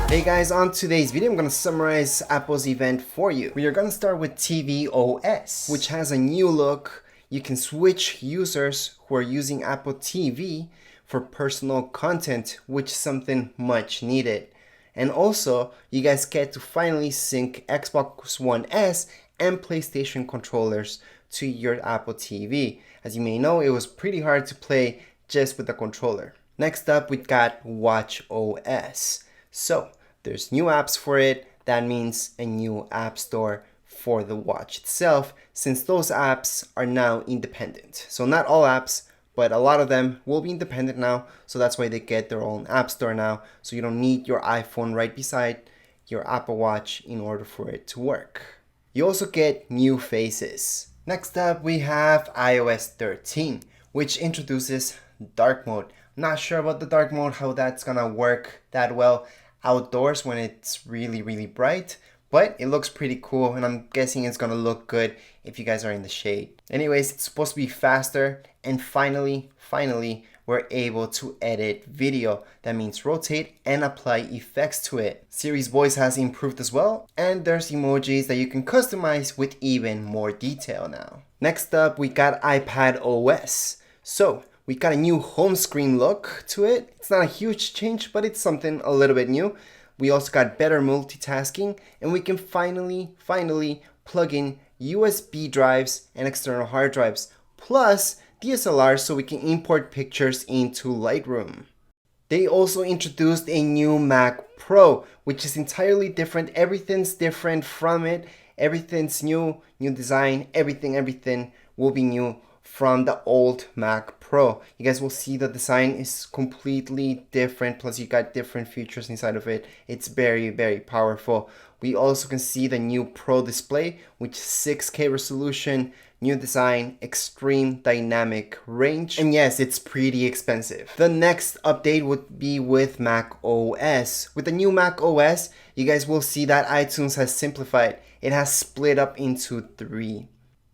Hey guys, on today's video I'm going to summarize Apple's event for you. We are going to start with tvOS, which has a new look. You can switch users who are using Apple TV for personal content, which is something much needed. And also, you guys get to finally sync Xbox One S and PlayStation controllers to your Apple TV. As you may know, it was pretty hard to play just with the controller. Next up, we got watchOS. So, there's new apps for it. That means a new app store for the watch itself, since those apps are now independent. So not all apps, but a lot of them will be independent now. So that's why they get their own app store now. So you don't need your iPhone right beside your Apple Watch in order for it to work. You also get new faces. Next up, we have iOS 13, which introduces dark mode. I'm not sure about the dark mode, how that's gonna work that well outdoors when it's really bright, but it looks pretty cool, and I'm guessing it's gonna look good if you guys are in the shade. Anyways, it's supposed to be faster, and finally we're able to edit video. That means rotate and apply effects to it. Siri's voice has improved as well, and there's emojis that you can customize with even more detail now. Next up, we got iPadOS. So we got a new home screen look to it. It's not a huge change, but it's something a little bit new. We also got better multitasking, and we can finally plug in USB drives and external hard drives, plus DSLR, so we can import pictures into Lightroom. They also introduced a new Mac Pro, which is entirely different. Everything's different from it. Everything's new design, everything will be new from the old Mac Pro. You guys will see the design is completely different, plus you got different features inside of it. It's very powerful. We also can see the new Pro display, which is 6K resolution, new design, extreme dynamic range, and yes, it's pretty expensive. The next update would be with macOS. With the new macOS, you guys will see that iTunes has simplified. It has split up into 3.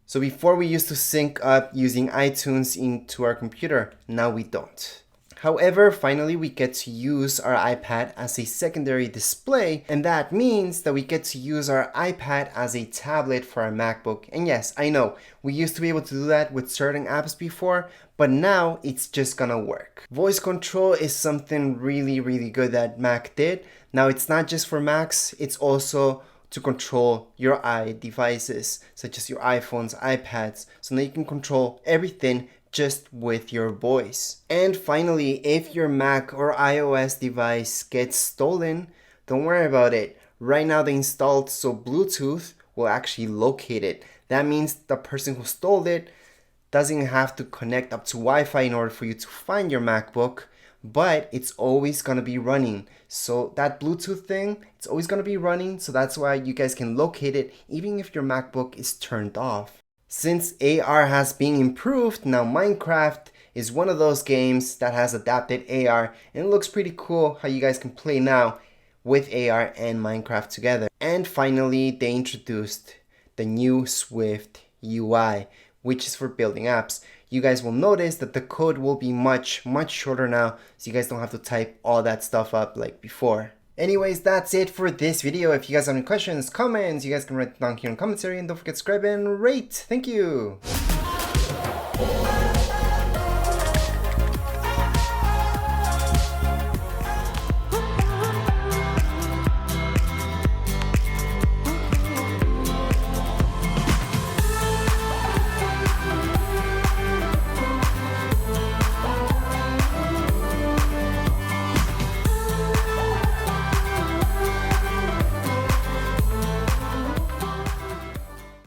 So before we used to sync up using iTunes into our computer, now we don't. However, finally we get to use our iPad as a secondary display, and that means that we get to use our iPad as a tablet for our MacBook. And yes, I know, we used to be able to do that with certain apps before, but now it's just gonna work. Voice control is something really good that Mac did. Now it's not just for Macs, it's also to control your devices, such as your iPhones, iPads, so now you can control everything just with your voice. And finally, if your Mac or iOS device gets stolen, don't worry about it. Right now they installed so Bluetooth will actually locate it. That means the person who stole it doesn't have to connect up to Wi-Fi in order for you to find your MacBook, but it's always gonna be running. So that Bluetooth thing, it's always gonna be running, so that's why you guys can locate it even if your MacBook is turned off. Since AR has been improved, now Minecraft is one of those games that has adapted AR, and it looks pretty cool how you guys can play now with AR and Minecraft together. And finally, they introduced the new Swift UI, which is for building apps. You guys will notice that the code will be much shorter now, so you guys don't have to type all that stuff up like before. Anyways, that's it for this video. If you guys have any questions, comments, you guys can write it down here in the comments area, and don't forget to subscribe and rate. Thank you!